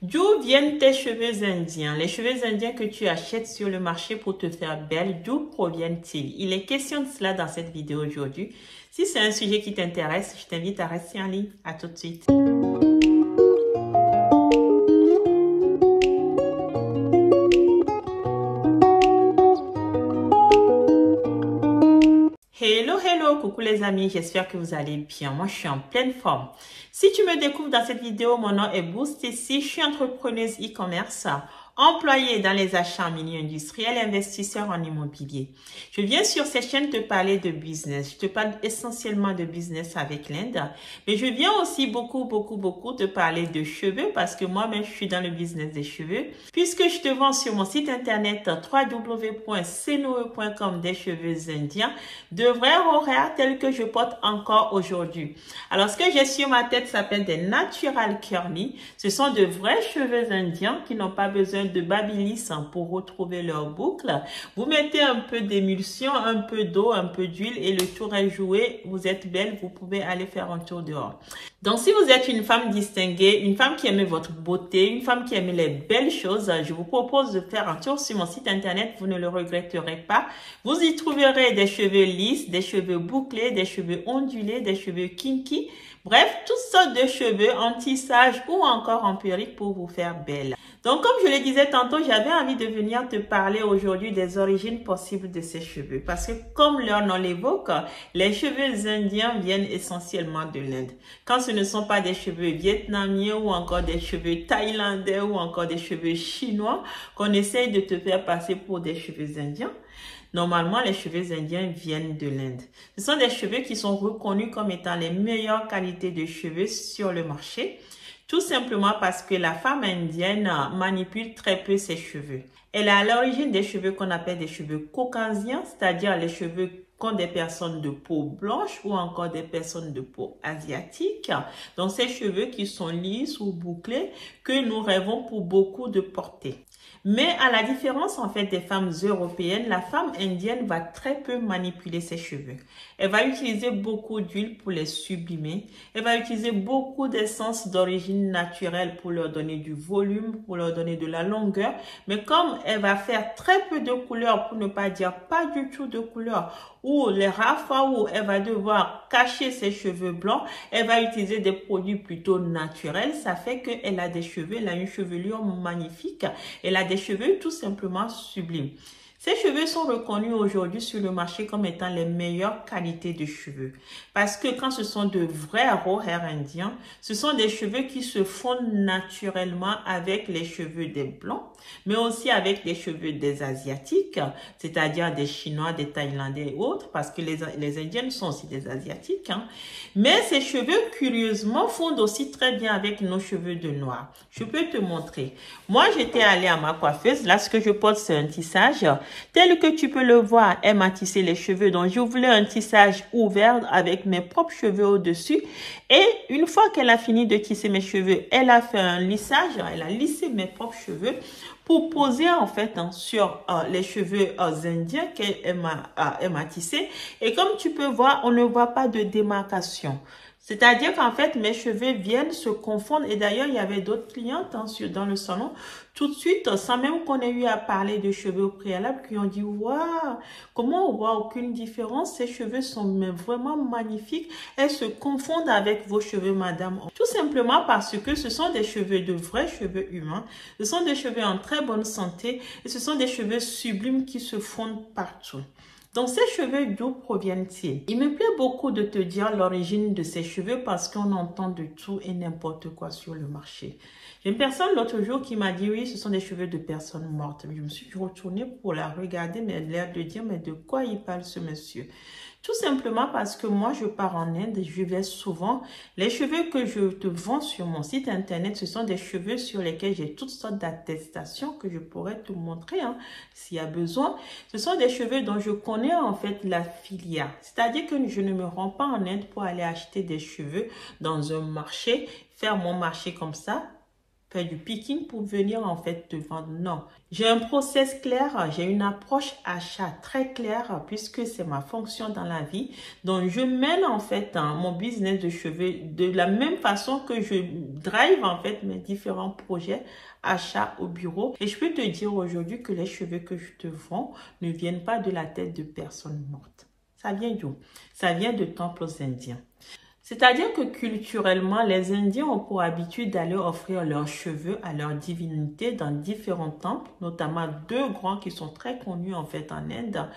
D'où viennent tes cheveux indiens? Les cheveux indiens que tu achètes sur le marché pour te faire belle, d'où proviennent-ils? Il est question de cela dans cette vidéo aujourd'hui. Si c'est un sujet qui t'intéresse, je t'invite à rester en ligne. À tout de suite. Hello, coucou les amis, j'espère que vous allez bien. Moi, je suis en pleine forme. Si tu me découvres dans cette vidéo, mon nom est Boost. Ici, je suis entrepreneuse e-commerce, employée dans les achats en milieu industriel, investisseur en immobilier. Je viens sur cette chaîne te parler de business. Je te parle essentiellement de business avec l'Inde, mais je viens aussi beaucoup te parler de cheveux parce que moi-même, je suis dans le business des cheveux puisque je te vends sur mon site internet www.cnoe.com des cheveux indiens de vrais horaires tels que je porte encore aujourd'hui. Alors, ce que j'ai sur ma tête s'appelle des Natural Curly. Ce sont de vrais cheveux indiens qui n'ont pas besoin de babyliss pour retrouver leur boucle. Vous mettez un peu d'émulsion, un peu d'eau, un peu d'huile et le tour est joué. Vous êtes belle, vous pouvez aller faire un tour dehors. Donc, si vous êtes une femme distinguée, une femme qui aime votre beauté, une femme qui aime les belles choses, je vous propose de faire un tour sur mon site internet. Vous ne le regretterez pas. Vous y trouverez des cheveux lisses, des cheveux bouclés, des cheveux ondulés, des cheveux kinky. Bref, toutes sortes de cheveux en tissage ou encore en perruque pour vous faire belle. Donc, comme je le disais tantôt, j'avais envie de venir te parler aujourd'hui des origines possibles de ces cheveux. Parce que, comme leur nom l'évoque, les cheveux indiens viennent essentiellement de l'Inde. Quand ce ne sont pas des cheveux vietnamiens ou encore des cheveux thaïlandais ou encore des cheveux chinois qu'on essaye de te faire passer pour des cheveux indiens, normalement, les cheveux indiens viennent de l'Inde. Ce sont des cheveux qui sont reconnus comme étant les meilleures qualités de cheveux sur le marché. Tout simplement parce que la femme indienne manipule très peu ses cheveux. Elle est à l'origine des cheveux qu'on appelle des cheveux caucasiens, c'est-à-dire les cheveux qu'ont des personnes de peau blanche ou encore des personnes de peau asiatique. Donc, ces cheveux qui sont lisses ou bouclés que nous rêvons pour beaucoup de porter. Mais à la différence en fait des femmes européennes, la femme indienne va très peu manipuler ses cheveux. Elle va utiliser beaucoup d'huile pour les sublimer. Elle va utiliser beaucoup d'essences d'origine naturelle pour leur donner du volume, pour leur donner de la longueur. Mais comme elle va faire très peu de couleurs, pour ne pas dire pas du tout de couleurs, ou les rares fois où elle va devoir cacher ses cheveux blancs, elle va utiliser des produits plutôt naturels. Ça fait qu'elle a des cheveux, elle a une chevelure magnifique. Elle a des cheveux tout simplement sublimes. Ces cheveux sont reconnus aujourd'hui sur le marché comme étant les meilleures qualités de cheveux. Parce que quand ce sont de vrais raw hair indiens, ce sont des cheveux qui se fondent naturellement avec les cheveux des blancs, mais aussi avec les cheveux des asiatiques, c'est-à-dire des chinois, des thaïlandais et autres, parce que les indiennes sont aussi des asiatiques. Mais ces cheveux, curieusement, fondent aussi très bien avec nos cheveux de noir. Je peux te montrer. Moi, j'étais allée à ma coiffeuse. Là, ce que je porte, c'est un tissage. Tel que tu peux le voir, elle m'a tissé les cheveux. Donc, je voulais un tissage ouvert avec mes propres cheveux au-dessus. Et une fois qu'elle a fini de tisser mes cheveux, elle a fait un lissage. Elle a lissé mes propres cheveux pour poser en fait sur les cheveux indiens qu'elle m'a tissé. Et comme tu peux voir, on ne voit pas de démarcation. C'est-à-dire qu'en fait, mes cheveux viennent se confondre. Et d'ailleurs, il y avait d'autres clientes dans le salon, tout de suite, sans même qu'on ait eu à parler de cheveux au préalable, qui ont dit « Waouh, comment on voit aucune différence? Ces cheveux sont vraiment magnifiques. Elles se confondent avec vos cheveux, madame. » Tout simplement parce que ce sont des cheveux de vrais cheveux humains. Ce sont des cheveux en très bonne santé. Et ce sont des cheveux sublimes qui se fondent partout. Donc, ces cheveux, d'où proviennent-ils? Il me plaît beaucoup de te dire l'origine de ces cheveux parce qu'on entend de tout et n'importe quoi sur le marché. J'ai une personne l'autre jour qui m'a dit, oui, ce sont des cheveux de personnes mortes. Je me suis retournée pour la regarder, mais elle a l'air de dire, mais de quoi il parle ce monsieur? Tout simplement parce que moi, je pars en Inde et je vais souvent. Les cheveux que je te vends sur mon site internet, ce sont des cheveux sur lesquels j'ai toutes sortes d'attestations que je pourrais te montrer s'il y a besoin. Ce sont des cheveux dont je connais en fait la filière. C'est-à-dire que je ne me rends pas en Inde pour aller acheter des cheveux dans un marché, faire mon marché comme ça. faire du picking pour venir en fait te vendre. Non, j'ai un process clair, j'ai une approche achat très claire puisque c'est ma fonction dans la vie. Donc, je mène en fait mon business de cheveux de la même façon que je drive en fait mes différents projets achat au bureau. Et je peux te dire aujourd'hui que les cheveux que je te vends ne viennent pas de la tête de personnes mortes. Ça vient d'où? Ça vient de temples indiens. C'est-à-dire que culturellement, les Indiens ont pour habitude d'aller offrir leurs cheveux à leurs divinités dans différents temples, notamment deux grands qui sont très connus en fait en Inde.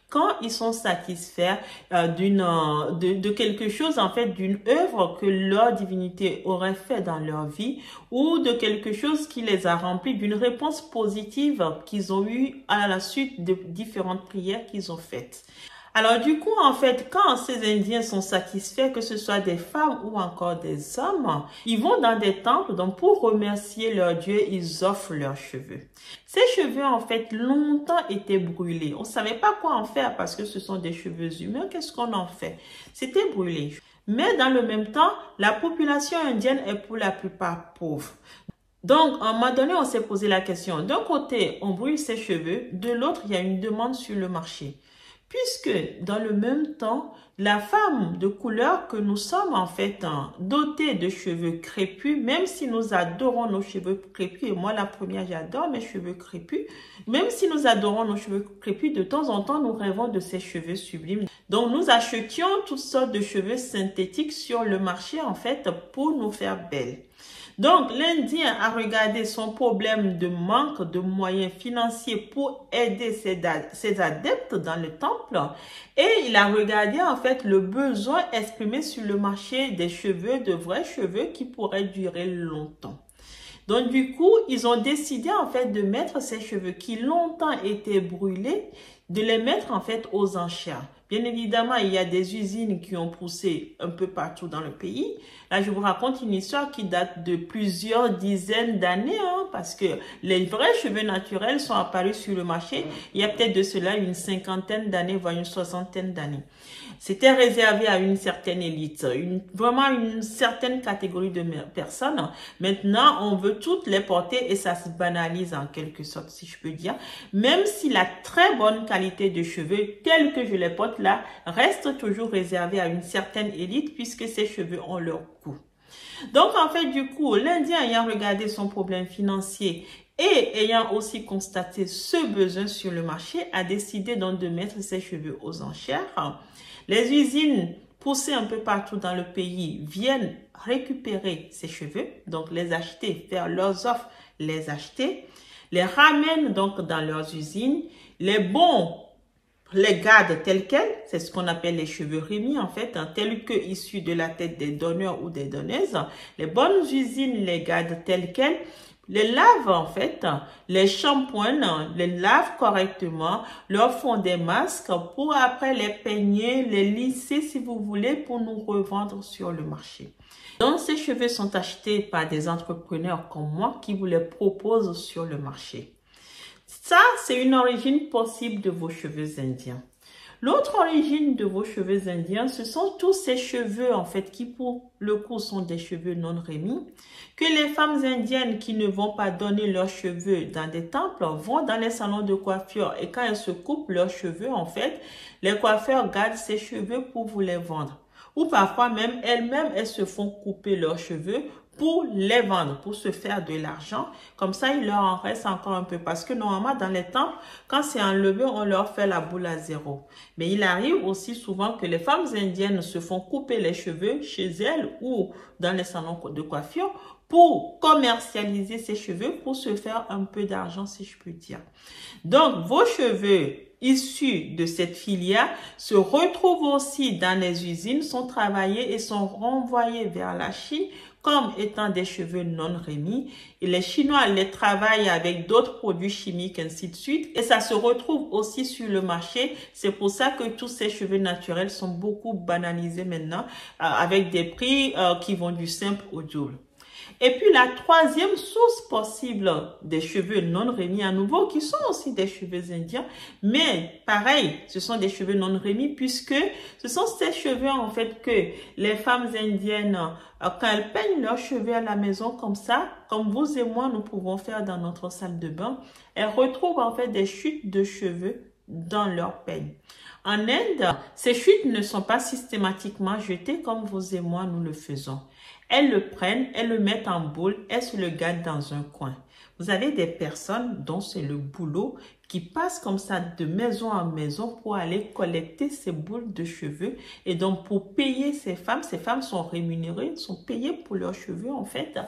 Quand ils sont satisfaits de quelque chose, en fait, d'une œuvre que leur divinité aurait fait dans leur vie ou de quelque chose qui les a remplis, d'une réponse positive qu'ils ont eue à la suite de différentes prières qu'ils ont faites. Alors du coup, en fait, quand ces Indiens sont satisfaits, que ce soit des femmes ou encore des hommes, ils vont dans des temples, donc pour remercier leur Dieu, ils offrent leurs cheveux. Ces cheveux, en fait, longtemps étaient brûlés. On ne savait pas quoi en faire parce que ce sont des cheveux humains. Qu'est-ce qu'on en fait? C'était brûlé. Mais dans le même temps, la population indienne est pour la plupart pauvre. Donc, à un moment donné, on s'est posé la question. D'un côté, on brûle ses cheveux. De l'autre, il y a une demande sur le marché. Puisque dans le même temps, la femme de couleur que nous sommes en fait dotée de cheveux crépus, même si nous adorons nos cheveux crépus, et moi la première j'adore mes cheveux crépus, même si nous adorons nos cheveux crépus, de temps en temps nous rêvons de ces cheveux sublimes. Donc nous achetions toutes sortes de cheveux synthétiques sur le marché en fait pour nous faire belles. Donc, l'Indien a regardé son problème de manque de moyens financiers pour aider ses adeptes dans le temple et il a regardé en fait le besoin exprimé sur le marché des cheveux, de vrais cheveux qui pourraient durer longtemps. Donc, du coup, ils ont décidé en fait de mettre ces cheveux qui longtemps étaient brûlés, de les mettre en fait aux enchères. Bien évidemment, il y a des usines qui ont poussé un peu partout dans le pays. Là, je vous raconte une histoire qui date de plusieurs dizaines d'années, parce que les vrais cheveux naturels sont apparus sur le marché il y a peut-être de cela une cinquantaine d'années, voire une soixantaine d'années. C'était réservé à une certaine élite, vraiment une certaine catégorie de personnes. Maintenant, on veut toutes les porter et ça se banalise en quelque sorte, si je peux dire. Même si la très bonne qualité de cheveux, tels que je les porte là, reste toujours réservée à une certaine élite puisque ces cheveux ont leur coût. Donc, en fait, du coup, l'Indien ayant regardé son problème financier et ayant aussi constaté ce besoin sur le marché, a décidé donc de mettre ses cheveux aux enchères. Les usines poussées un peu partout dans le pays viennent récupérer ces cheveux, donc les acheter, faire leurs offres, les acheter, les ramènent donc dans leurs usines, les bons les gardent tels quels, c'est ce qu'on appelle les cheveux remis en fait, tels que issus de la tête des donneurs ou des donneuses. Les bonnes usines les gardent tels quels, les lavent en fait, les shampoingent, les lavent correctement, leur font des masques pour après les peigner, les lisser si vous voulez pour nous revendre sur le marché. Donc ces cheveux sont achetés par des entrepreneurs comme moi qui vous les proposent sur le marché. Ça, c'est une origine possible de vos cheveux indiens. L'autre origine de vos cheveux indiens, ce sont tous ces cheveux, en fait, qui pour le coup sont des cheveux non remis, que les femmes indiennes qui ne vont pas donner leurs cheveux dans des temples vont dans les salons de coiffure et quand elles se coupent leurs cheveux, en fait, les coiffeurs gardent ces cheveux pour vous les vendre. Ou parfois même, elles se font couper leurs cheveux pour les vendre, pour se faire de l'argent. Comme ça, il leur en reste encore un peu. Parce que normalement, dans les temples, quand c'est enlevé, on leur fait la boule à zéro. Mais il arrive aussi souvent que les femmes indiennes se font couper les cheveux chez elles ou dans les salons de coiffure pour commercialiser ces cheveux, pour se faire un peu d'argent, si je peux dire. Donc, vos cheveux issus de cette filière se retrouvent aussi dans les usines, sont travaillés et sont renvoyés vers la Chine comme étant des cheveux non remis. Et les Chinois les travaillent avec d'autres produits chimiques, ainsi de suite. Et ça se retrouve aussi sur le marché. C'est pour ça que tous ces cheveux naturels sont beaucoup banalisés maintenant avec des prix qui vont du simple au double. Et puis la troisième source possible des cheveux non remis à nouveau, qui sont aussi des cheveux indiens, mais pareil, ce sont des cheveux non remis puisque ce sont ces cheveux en fait que les femmes indiennes, quand elles peignent leurs cheveux à la maison comme ça, comme vous et moi nous pouvons faire dans notre salle de bain, elles retrouvent en fait des chutes de cheveux dans leur peigne. En Inde, ces chutes ne sont pas systématiquement jetées comme vous et moi nous le faisons. Elles le prennent, elles le mettent en boule, elles se le gardent dans un coin. Vous avez des personnes dont c'est le boulot qui passent comme ça de maison en maison pour aller collecter ces boules de cheveux. Et donc, pour payer ces femmes sont rémunérées, sont payées pour leurs cheveux en fait,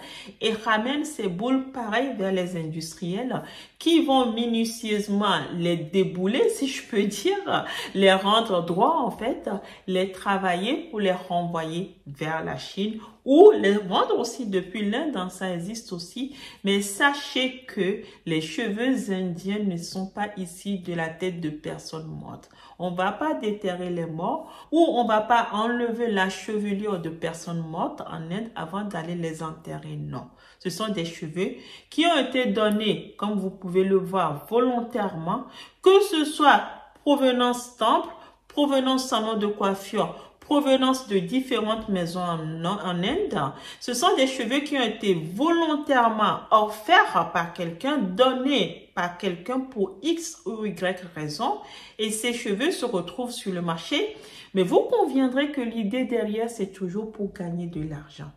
et ramènent ces boules pareil vers les industriels qui vont minutieusement les débouler, si je peux dire, les rendre droits en fait, les travailler pour les renvoyer vers la Chine ou les vendre aussi depuis l'Inde, ça existe aussi. Mais sachez que les cheveux indiens ne sont pas ici de la tête de personnes mortes. On ne va pas déterrer les morts ou on ne va pas enlever la chevelure de personnes mortes en Inde avant d'aller les enterrer. Non. Ce sont des cheveux qui ont été donnés, comme vous pouvez le voir, volontairement, que ce soit provenance temple, provenance salon de coiffure, provenance de différentes maisons en Inde. Ce sont des cheveux qui ont été volontairement offerts par quelqu'un, donnés par quelqu'un pour X ou Y raison. Et ces cheveux se retrouvent sur le marché. Mais vous conviendrez que l'idée derrière, c'est toujours pour gagner de l'argent.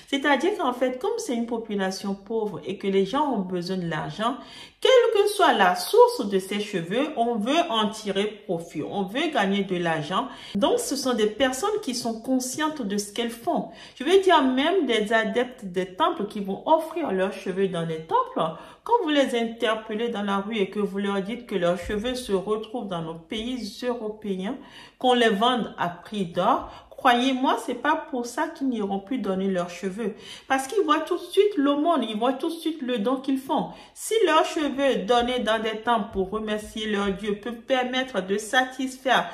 C'est-à-dire qu'en fait, comme c'est une population pauvre et que les gens ont besoin de l'argent, quelle que soit la source de ces cheveux, on veut en tirer profit, on veut gagner de l'argent. Donc, ce sont des personnes qui sont conscientes de ce qu'elles font. Je veux dire même des adeptes des temples qui vont offrir leurs cheveux dans les temples. Quand vous les interpellez dans la rue et que vous leur dites que leurs cheveux se retrouvent dans nos pays européens, qu'on les vende à prix d'or, croyez-moi, c'est pas pour ça qu'ils n'iront plus donner leurs cheveux. Parce qu'ils voient tout de suite l'aumône, ils voient tout de suite le don qu'ils font. Si leurs cheveux donnés dans des temples pour remercier leur Dieu peuvent permettre de satisfaire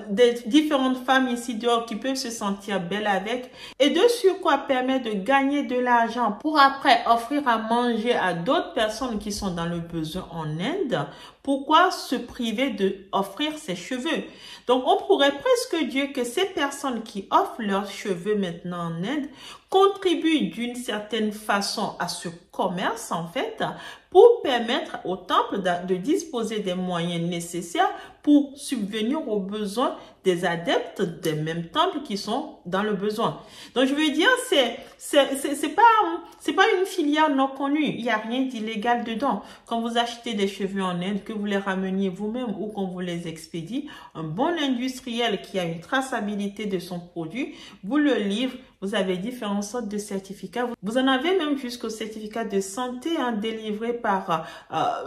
des différentes femmes ici dehors qui peuvent se sentir belles avec, et de surcroît permettre de gagner de l'argent pour après offrir à manger à d'autres personnes qui sont dans le besoin en Inde, pourquoi se priver d'offrir ses cheveux? Donc, on pourrait presque dire que ces personnes qui offrent leurs cheveux maintenant en Inde contribuent d'une certaine façon à ce commerce, en fait, pour permettre au temple de disposer des moyens nécessaires pour subvenir aux besoins des adeptes des mêmes temples qui sont dans le besoin. Donc, je veux dire, c'est pas une filière non connue. Il n'y a rien d'illégal dedans. Quand vous achetez des cheveux en Inde, que vous les rameniez vous-même ou qu'on vous les expédie, un bon industriel qui a une traçabilité de son produit vous le livre. Vous avez différentes sortes de certificats. Vous en avez même jusqu'au certificat de santé délivré par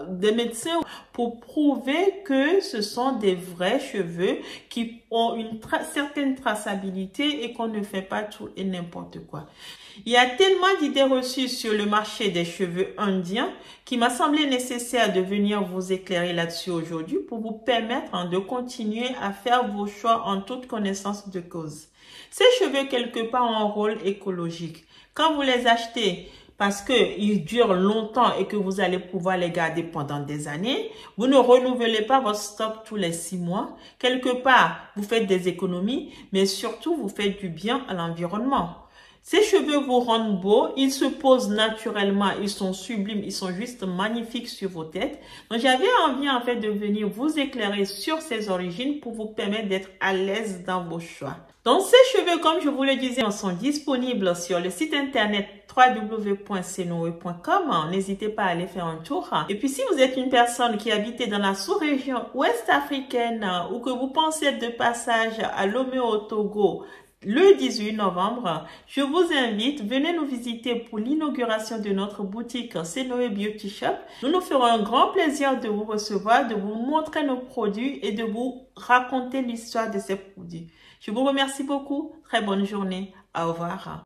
des médecins pour prouver que ce sont des vrais cheveux qui ont une certaine traçabilité et qu'on ne fait pas tout et n'importe quoi. Il y a tellement d'idées reçues sur le marché des cheveux indiens qu'il m'a semblé nécessaire de venir vous éclairer là-dessus aujourd'hui pour vous permettre de continuer à faire vos choix en toute connaissance de cause. Ces cheveux, quelque part, ont un rôle écologique. Quand vous les achetez parce qu'ils durent longtemps et que vous allez pouvoir les garder pendant des années, vous ne renouvelez pas votre stock tous les 6 mois. Quelque part, vous faites des économies, mais surtout, vous faites du bien à l'environnement. Ces cheveux vous rendent beaux, ils se posent naturellement, ils sont sublimes, ils sont juste magnifiques sur vos têtes. Donc, j'avais envie en fait de venir vous éclairer sur ces origines pour vous permettre d'être à l'aise dans vos choix. Donc, ces cheveux, comme je vous le disais, sont disponibles sur le site internet www.senoe.com. N'hésitez pas à aller faire un tour. Et puis, si vous êtes une personne qui habite dans la sous-région ouest africaine ou que vous pensez être de passage à Lomé au Togo, le 18 novembre, je vous invite, venez nous visiter pour l'inauguration de notre boutique Senoe Beauty Shop. Nous nous ferons un grand plaisir de vous recevoir, de vous montrer nos produits et de vous raconter l'histoire de ces produits. Je vous remercie beaucoup. Très bonne journée. Au revoir.